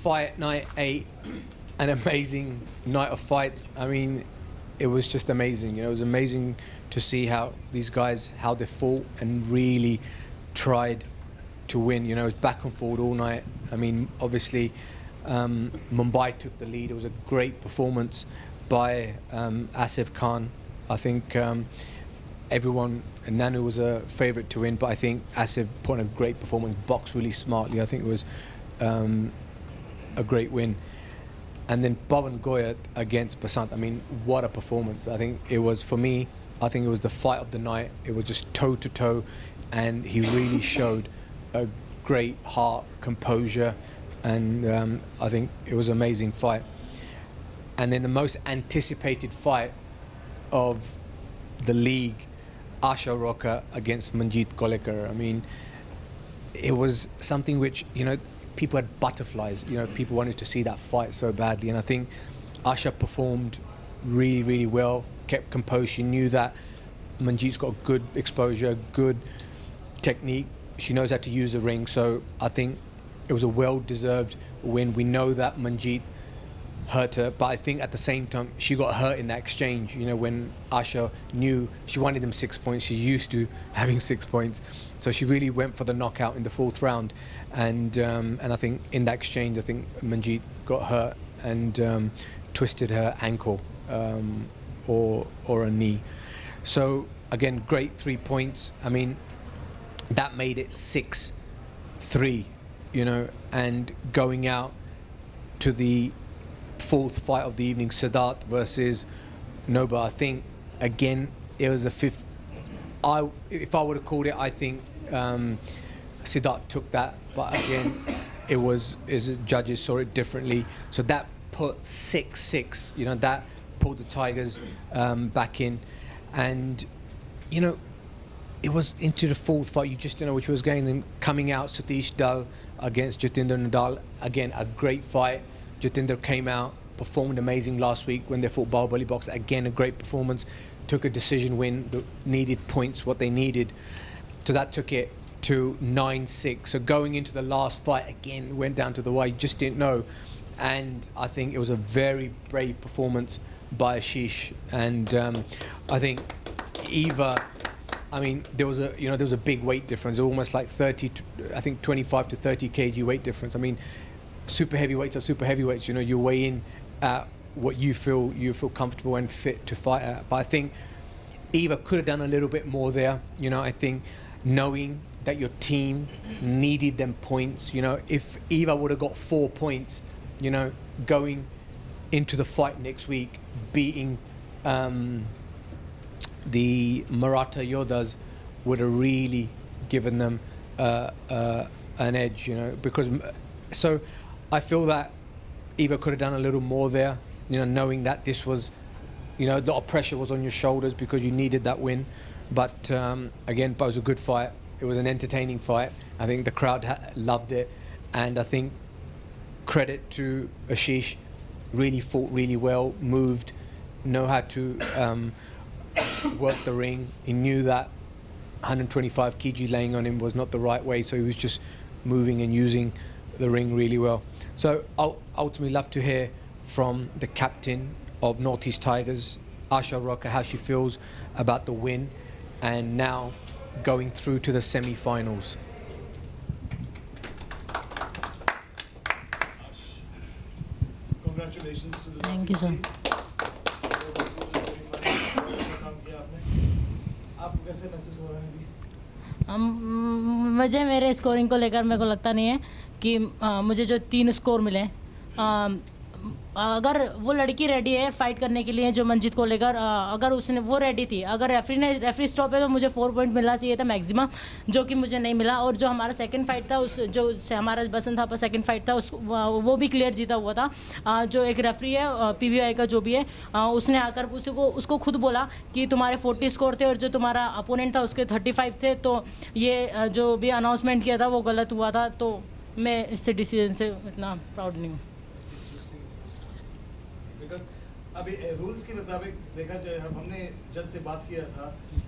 fight night 8, an amazing night of fights. I mean, it was just amazing. You know, it was amazing to see how these guys, how they fought and really tried to win. You know, it was back and forward all night. I mean, obviously, Mumbai took the lead. It was a great performance by Asif Khan. I think everyone, Nanu was a favourite to win, but I think Asif put on a great performance, boxed really smartly. I think it was a great win. And then Pavan Goyat against Basant. I mean, what a performance. I think it was, for me, I think it was the fight of the night. It was just toe to toe, and he really showed a great heart, composure, and I think it was an amazing fight. And then the most anticipated fight of the league, Asha Roka against Manjeet Golekar. I mean, it was something which, you know, people had butterflies. You know, people wanted to see that fight so badly, and I think Asha performed really, really well, kept composed. She knew that Manjeet's got good exposure, good technique. She knows how to use the ring, so I think it was a well-deserved win. We know that Manjeet hurt her, but I think at the same time she got hurt in that exchange. You know, when Asha knew she wanted them 6 points, she's used to having 6 points, so she really went for the knockout in the 4th round. And I think in that exchange, I think Manjeet got hurt and twisted her ankle or a knee. So again, great 3 points. I mean, that made it 6-3. You know, and going out to the 4th fight of the evening, Siddharth versus Noba. I think again it was a 5th. If I would have called it, I think Siddharth took that, but again, judges saw it differently. So that put 6-6. You know, that pulled the Tigers back in, and you know, it was into the 4th fight. You just don't know which was going. Then coming out, Satish Dal against Jatinder Nadal. Again, a great fight. Jatinder came out, performed amazing last week when they fought Bahubali Box. Again, a great performance. Took a decision win, needed points, what they needed. So that took it to 9-6. So going into the last fight, again, went down to the wire. You just didn't know. And I think it was a very brave performance by Ashish. And I think Eva, I mean, there was a big weight difference, almost like 25 to 30 kg weight difference. I mean, super heavyweights are super heavyweights. You know, you weigh in at what you feel comfortable and fit to fight at. But I think Eva could have done a little bit more there. You know, I think knowing that your team needed them points. You know, if Eva would have got 4 points, you know, going into the fight next week, beating the Maratha Yodhas, would have really given them an edge, you know, because so I feel that Eva could have done a little more there, you know, knowing that this was, you know, a lot of pressure was on your shoulders because you needed that win. But again, it was a good fight. It was an entertaining fight. I think the crowd loved it, and I think credit to Ashish, really fought really well, moved, know how to work the ring. He knew that 125 kg laying on him was not the right way, so he was just moving and using the ring really well. So I'll ultimately love to hear from the captain of Northeast Tigers, Asha Roka, how she feels about the win and now going through to the semi-finals. Congratulations to the Thank you, sir. आपको कैसे महसूस हो रहा है अभी? मुझे मेरे scoring को लेकर मेरे को लगता नहीं है कि मुझे जो 3 स्कोर मिले, अगर वो लड़की रेडी है फाइट करने के लिए जो मंजीत को लेकर, अगर उसने वो रेडी थी, अगर रेफरी स्टॉप है तो मुझे 4 पॉइंट मिलना चाहिए था मैक्सिमम, जो कि मुझे नहीं मिला. और जो हमारा सेकंड फाइट था, उस जो हमारा बसंत थापा सेकंड फाइट था, वो भी क्लियर जीता हुआ था. जो एक रेफरी है PBI का जो भी है, उसने आकर उसको खुद बोला कि तुम्हारे 40 स्कोर थे और जो तुम्हारा अपोनेंट था उसके 35 थे, तो ये जो भी अनाउंसमेंट किया था वो गलत हुआ था. तो मैं इससे डिसीजन से इतना प्राउड नहीं हूँ. अभी रूल्स के मुताबिक देखा जाए, हमने जज से बात किया था,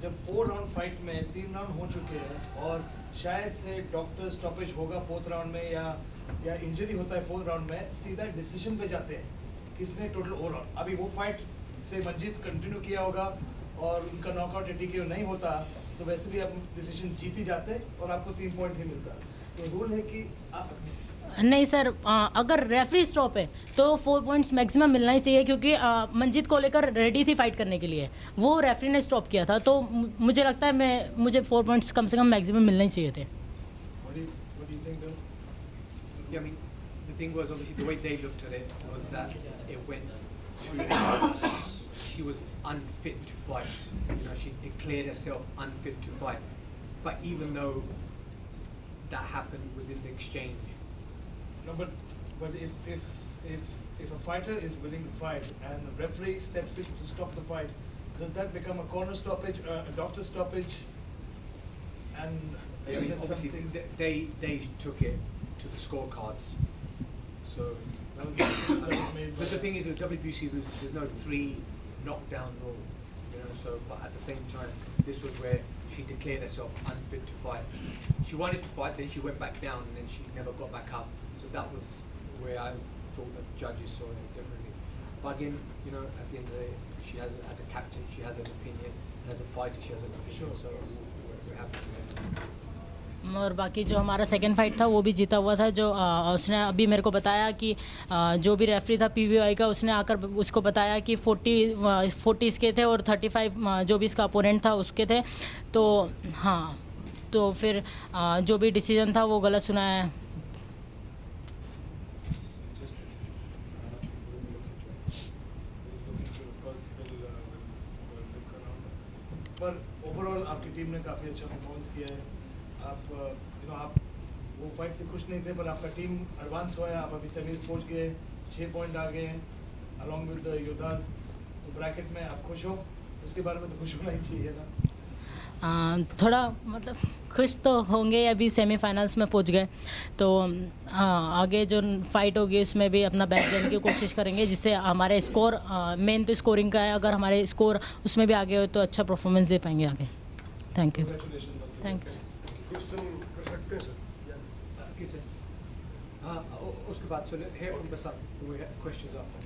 जब 4 राउंड फाइट में 3 राउंड हो चुके हैं और शायद से डॉक्टर स्टॉपेज होगा 4th राउंड में या या इंजरी होता है 4th राउंड में, सीधा डिसीजन पे जाते हैं किसने टोटल ओवरऑल। अभी वो फाइट से मंजीत कंटिन्यू किया होगा और उनका नॉकआउट या TKO नहीं होता तो वैसे भी आप डिसीजन जीत ही जाते और आपको 3 पॉइंट ही मिलता। तो रूल है कि आप नहीं सर, अगर रेफरी स्टॉप है तो 4 पॉइंट्स मैक्सिमम मिलना ही चाहिए, क्योंकि मंजीत को लेकर रेडी थी फाइट करने के लिए, वो रेफरी ने स्टॉप किया था, तो मुझे लगता है मुझे 4 पॉइंट्स कम से कम मैक्सिमम मिलना ही चाहिए थे। what do you think though? Yeah, I mean, the thing was obviously the way they looked at it was that it went too. She was unfit to fight. You know, she declared herself unfit to fight. But even though that happened within the exchange, No, but if a fighter is willing to fight and the referee steps in to stop the fight, does that become a corner stoppage, a doctor stoppage? And I mean, that's obviously something they took it to the scorecards. So, that was made but by- the thing is with WBC, there's no 3 knockdown rule. You know, so but at the same time, this was where she declared herself unfit to fight. She wanted to fight, then she went back down, and then she never got back up. So that was where I thought that judges saw it differently. But again, you know, at the end of the day, she has, as a captain, she has an opinion, and as a fighter, she has an opinion. So we're happy with that. और बाकी जो हमारा second fight था वो भी जीता हुआ था, जो उसने अभी मेरे को बताया कि जो भी रेफरी था PVI का, उसने आकर उसको बताया कि 40 इसके थे और 35 जो भी इसका अपोनेंट था उसके थे। तो हाँ, तो फिर जो भी डिसीजन था वो गलत सुनाया है। पर ओवरऑल आपकी टीम ने काफ़ी अच्छा परफॉर्मेंस किया है। आप वो फाइट से खुश नहीं थे, पर आपका टीम एडवांस हुआ है, आप अभी सेमीज पहुंच गए, 6 पॉइंट आ गए हैं अलॉन्ग विद द योद्धास। तो ब्रैकेट में आप खुश हो, उसके बारे में तो खुश होना ही चाहिए ना। थोड़ा मतलब खुश तो होंगे, अभी सेमीफाइनल्स में पहुंच गए, तो आगे जो फाइट होगी उसमें भी अपना बेस्ट देने की कोशिश करेंगे, जिससे हमारे स्कोर, मेन तो स्कोरिंग का है, अगर हमारे स्कोर उसमें भी आगे हो तो अच्छा परफॉर्मेंस दे पाएंगे आगे। Thank you. Thank you. हाँ, उसके बाद so let's hear from Basant. We have questions after.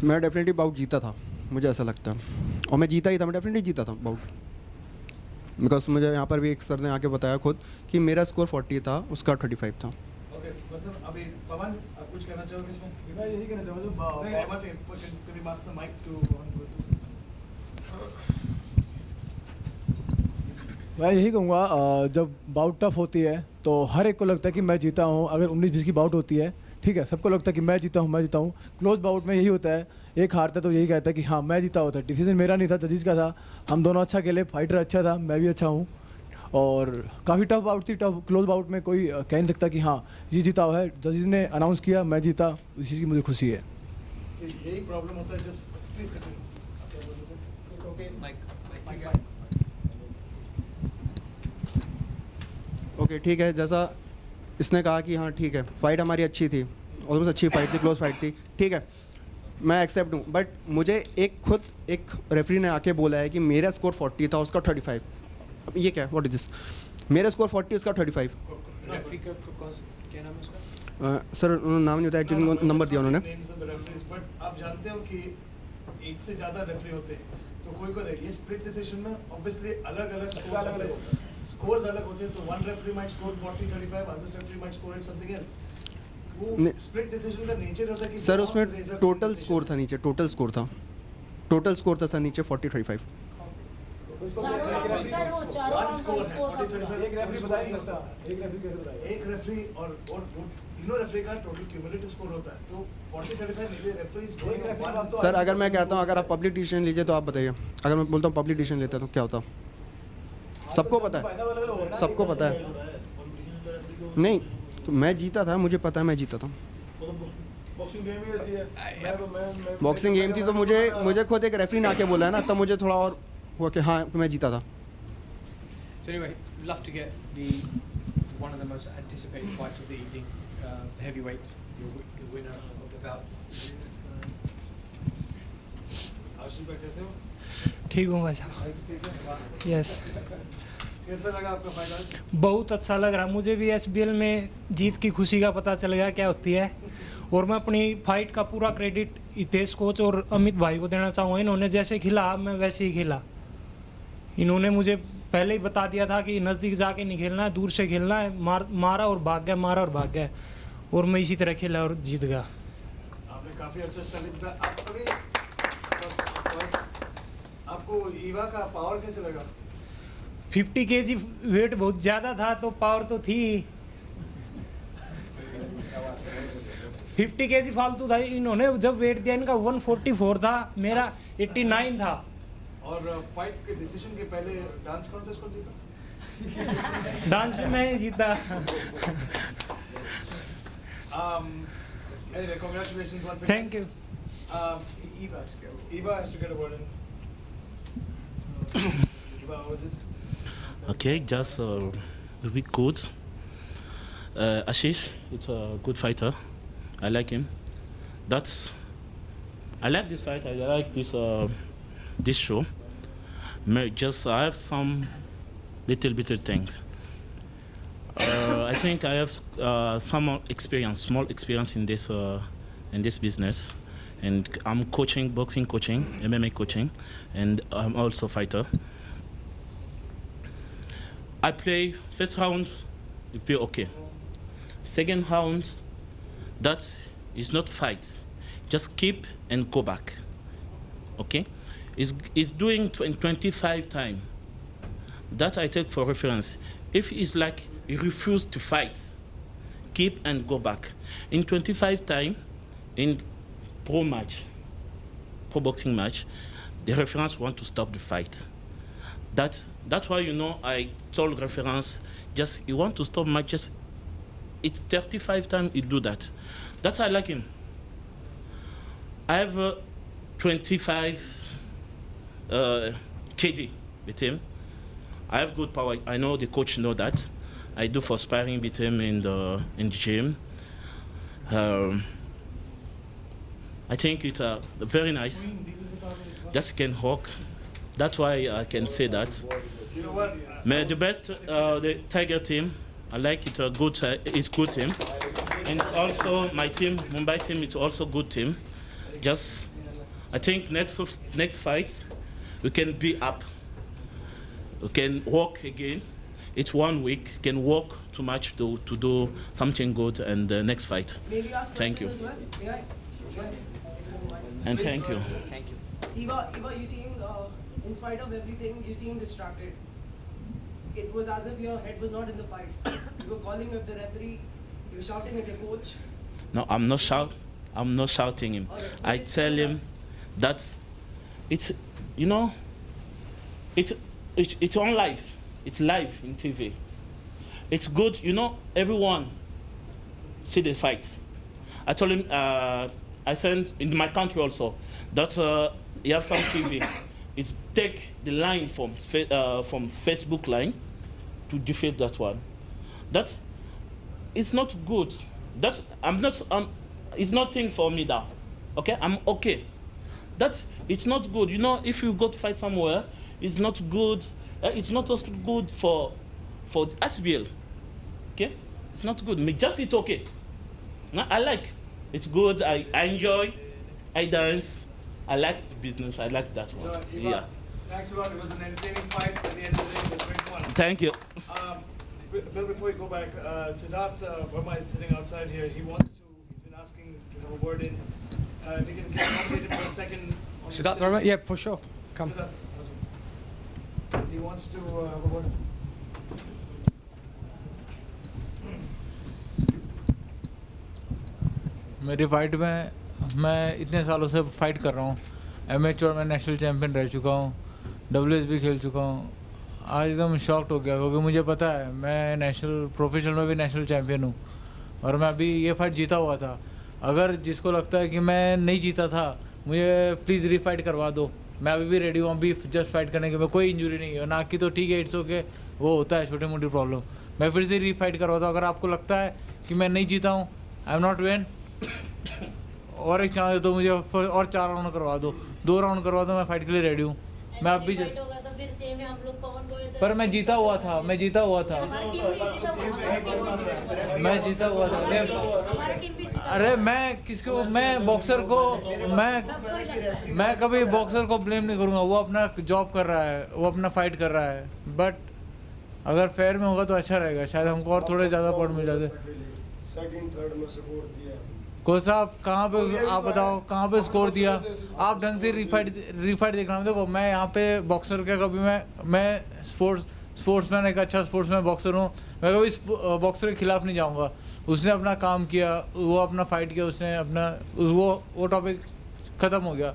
मैं डेफिनेटली बाउट जीता था, मुझे ऐसा लगता है, और मैं जीता ही था, मैं डेफिनेटली जीता था बाउट, बिकॉज मुझे यहाँ पर भी एक सर ने आके बताया खुद कि मेरा स्कोर 40 था, उसका 35 था। ओके, बस अभी पवन आप कुछ कहना चाहोगे इसमें? मैं यही कहना चाहूँगा नहीं, जो one second, can you pass the mic to Pवन? मैं यही कहूँगा, जब बाउट टफ होती है तो हर एक को लगता है कि मैं जीता हूँ। अगर 19-20 की बाउट होती है, ठीक है, सबको लगता है कि मैं जीता हूँ। क्लोज बाउट में यही होता है, एक हारता है तो यही कहता है कि हाँ मैं जीता होता है। डिसीजन मेरा नहीं था, जजीज का था। हम दोनों अच्छा खेले, फाइटर अच्छा था, मैं भी अच्छा हूँ, और काफ़ी टफ बाउट थी। टफ क्लोज बाउट में कोई कह नहीं सकता कि हाँ ये जीता हुआ है। जजीज ने अनाउंस किया, मैं जीता, इस चीज़ की मुझे खुशी है। यही प्रॉब्लम होता है जब प्लीज कंटिन्यू। ओके, ठीक है, जैसा इसने कहा कि हाँ ठीक है, फाइट हमारी अच्छी थी, ऑलमोस्ट अच्छी फाइट थी, क्लोज फाइट थी, ठीक है, मैं एक्सेप्ट हूँ। बट मुझे एक रेफरी ने आके बोला है कि मेरा स्कोर 40 था, उसका 35। अब ये क्या है, व्हाट इज दिस? मेरा स्कोर 40, उसका 35। रेफरी का क्या नाम है उसका? सर उन्होंने नाम नहीं बताया, एक्चुअली नंबर दिया उन्होंने। बट आप जानते हो कि एक से ज़्यादा रेफरी होते हैं, तो कोई ये स्प्लिट डिसीजन में ऑब्वियसली अलग-अलग स्कोर्स अलग होते हैं। तो one referee might score 40, 35, other referee might score something else. वो स्प्लिट डिसीजन का नेचर होता है कि सर उसमें टोटल स्कोर था नीचे, टोटल स्कोर था सर नीचे 40, 35। एक रेफरी और तीनों रेफरी का टोटल क्यूमुलेटिव स्कोर होता है, तो 40, 35 में भी रेफरी। सर अगर मैं कहता हूँ अगर आप पब्लिक डिसीजन लीजिए तो आप बताइए, अगर मैं बोलता हूँ पब्लिक डिसीजन लेते तो क्या होता? सबको पता है, सबको पता है। नहीं तो मैं जीता था, मुझे पता है मैं जीता था। बॉक्सिंग गेम थी तो मुझे खुद एक रेफरी ने आके बोला है ना, तब मुझे थोड़ा और हुआ कि हाँ मैं जीता था। So anyway, love to get one of the most anticipated fights of the evening, the heavyweight, the winner of the bout. आशीष भाई कैसे हो? ठीक हूँ भाई साहब। ठीक है। यस। कैसा लगा आपका फाइट आज? बहुत अच्छा लग रहा है मुझे भी। एसबीएल में जीत की खुशी का पता चल गया क्या होती है। और मैं अपनी फाइट का पूरा क्रेडिट हितेश कोच और अमित भाई को देना चाहूँगा। इन्होंने जैसे खिला मैं वैसे ही खिला। इन्होंने मुझे पहले ही बता दिया था कि नज़दीक जाके नहीं खेलना है, दूर से खेलना है। मारा और भाग गया, मारा और भाग गया, और मैं इसी तरह खेला और जीत गया। आपने काफी अच्छा स्टाइलिंग था। आपको ईवा का पावर कैसे लगा? 50 kg वेट बहुत ज़्यादा था तो पावर तो थी। 50 kg फालतू था। इन्होंने जब वेट दिया इनका 144 था, मेरा 89 था। और फाइट के डिसीजन के पहले डांस कॉन्टेस्ट कौन जीता? डांस में मैं ही जीता। Anyway, congratulations once again. Thank you. Eva has to get a word in. Eva, how was it? Okay, just really good. Ashish, it's a good fighter. I like him. I like this fight. I like this show. Just I have some little things. I think I have some experience, small experience in this business, and I'm coaching, boxing coaching, MMA coaching, and I'm also a fighter. I play first round, it be okay. Second round, that is not fight. Just keep and go back. Okay? It's doing 25 times. That I take for reference. If it's like he refused to fight, keep and go back. In 25 times, in pro boxing match, the reference want to stop the fight. That's why, I told reference, just you want to stop match, just it's 35 times he do that. That's why I like him. I have 25 kg with him. I have good power. I know the coach know that. I do for sparring with him in the gym. I think it's very nice. Just can walk. That's why I can say that. You know what? The best, the Tiger team, I like it. It's good team, and also my team, Mumbai team, it's also good team. Just, I think next fight, we can be up. We can walk again. It's 1 week. Can walk too much to do something good, and the next fight. Thank you. And thank you. Eva, you seem, in spite of everything, you seem distracted. It was as if your head was not in the fight. You were calling at the referee, you were shouting at your coach. No, I'm not shouting him. I tell him that it's it's on live. It's live in TV. It's good, everyone see the fight. I told him, I sent in my country also that you have some TV. It's take the line from Facebook line to defeat that one. That it's not good. That it's nothing for me now. Okay, I'm okay. That it's not good. If you go to fight somewhere, it's not good. It's not also good for SBL. Okay, it's not good. Me just it's okay. I like. It's good. I enjoy. I dance. I like the business. I like that one. Eva, Yeah. thanks a lot. It was an entertaining fight. At the end of the day, it was great fun. Thank you. Bill, before you go back, Siddharth Verma is sitting outside here. He's been asking to have a word in. If we can get accommodated for a second. on the Siddharth stage. Verma? Yeah, for sure. Come. Siddharth, he wants to have a word. मेरी fight में मैं इतने सालों से fight कर रहा हूँ। Amateur में नेशनल चैम्पियन रह चुका हूँ, WSB खेल चुका हूँ। आज एकदम शॉक्ड हो गया क्योंकि मुझे पता है मैं नेशनल प्रोफेशनल में भी नेशनल चैम्पियन हूँ और मैं अभी ये फाइट जीता हुआ था। अगर जिसको लगता है कि मैं नहीं जीता था, मुझे प्लीज़ रीफाइट करवा दो। मैं अभी भी रेडी हूँ, अभी जस्ट फाइट करने के। मैं कोई इंजरी नहीं है, नाक की तो ठीक है, इट्स ओके, वो होता है छोटी मोटी प्रॉब्लम। मैं फिर से रीफाइट करवाता हूँ। अगर आपको लगता है कि मैं नहीं जीता हूँ, आई एम नॉट विन, और एक चांस दो मुझे, और 4 राउंड करवा दो, 2 राउंड करवा दो, मैं फाइट के लिए रेडी हूँ। मैं अब भी फाइट होगा तो फिर सेम है हम लोग पवन को पर मैं जीता हुआ था, मैं जीता हुआ था, हमारी टीम भी जीता मैं जीता हुआ था। हमारी टीम भी अरे मैं किसको, मैं बॉक्सर को, मैं कभी बॉक्सर को ब्लेम नहीं करूँगा। वो अपना जॉब कर रहा है, वो अपना फाइट कर रहा है, बट अगर फेयर में होगा तो अच्छा रहेगा। शायद हमको और थोड़े ज़्यादा पॉइंट मिल जाते। सेकंड थर्ड में स्कोर दिया कोच साहब कहाँ पे, आप बताओ कहाँ पे स्कोर दिया? आप ढंग से रीफाइट देखना। देखो मैं यहाँ पे बॉक्सर के कभी मैं स्पोर्ट्समैन, एक अच्छा स्पोर्ट्समैन बॉक्सर हूँ। मैं कभी बॉक्सर के खिलाफ नहीं जाऊँगा। उसने अपना काम किया, वो अपना फाइट किया, उसने अपना वो टॉपिक ख़त्म हो गया।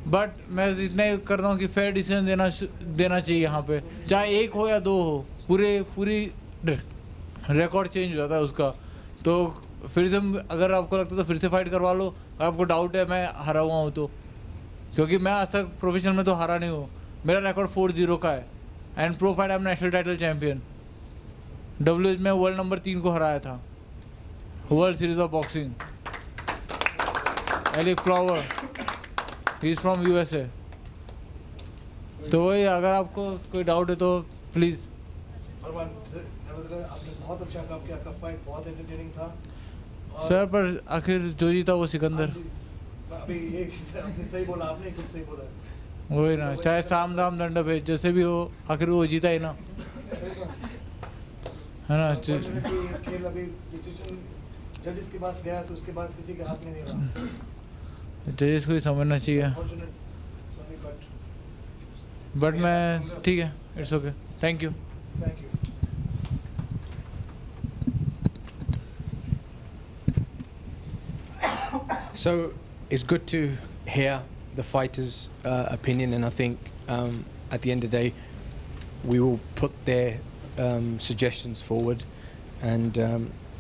बट मैं इतना ही करता हूँ कि फेयर डिसीजन देना चाहिए यहाँ पे, चाहे एक हो या दो हो। पूरी रिकॉर्ड चेंज हो जाता है उसका। तो फिर से अगर आपको लगता है तो फिर से फाइट करवा लो। आपको डाउट है मैं हारा हुआ हूँ तो, क्योंकि मैं आज तक प्रोफेशनल में तो हारा नहीं हूँ। मेरा रिकॉर्ड 4-0 का है and pro fight I am national title champion. WH में वर्ल्ड नंबर 3 को हराया था, world series of boxing. Alec Flower, he is from USA। तो वही, अगर आपको कोई डाउट है तो प्लीज़। अरमान आपने बहुत अच्छा काम किया, आपका फाइट बहुत एंटरटेनिंग था सर, पर आखिर जो जीता वो सिकंदर। अभी ये आपने सही बोला, आपने खुद सही बोला। वही ना, चाहे साम दाम दंड भेद जैसे भी हो, आखिर वो जीता ही ना, है ना। खेल अभी डिसीजन जजेस के पास गया तो उसके बाद किसी के हाथ में नहीं रहा। जजेस को ही समझना चाहिए, बट मैं ठीक है, it's okay, thank you. Thank you. So it's good to hear the fighters' opinion, and I think at the end of the day, we will put their suggestions forward and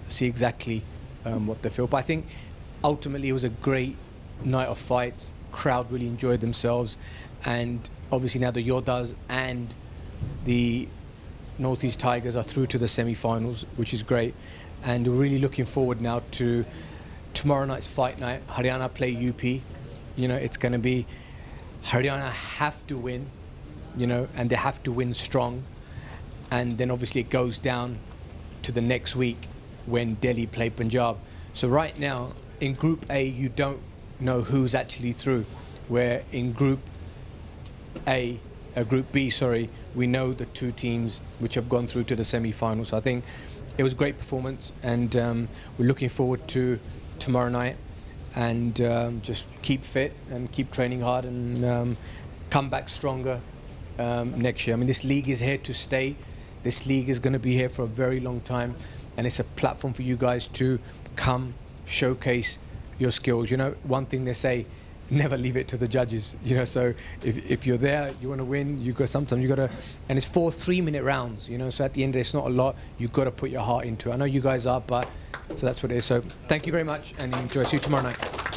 see exactly what they feel. But I think ultimately it was a great night of fights. Crowd really enjoyed themselves, and obviously now the Yodas and the Northeast Tigers are through to the semi-finals, which is great, and we're really looking forward now to tomorrow night's fight night. Haryana play UP. You know, it's going to be, Haryana have to win, you know, and they have to win strong. And then obviously it goes down to the next week when Delhi play Punjab. So right now in Group A, you don't know who's actually through. Where in Group B, sorry, we know the two teams which have gone through to the semi-finals. So I think it was a great performance, and we're looking forward to tomorrow night, and just keep fit and keep training hard, and come back stronger next year. I mean, this league is here to stay. This league is going to be here for a very long time, and it's a platform for you guys to come showcase your skills. You know, one thing they say, never leave it to the judges, you know. So if you're there, you want to win, sometimes you got to, and it's 4 3-minute rounds, you know. So at the end, it's not a lot. You've got to put your heart into it. I know you guys are, but so that's what it is. So thank you very much, and enjoy. See you tomorrow night.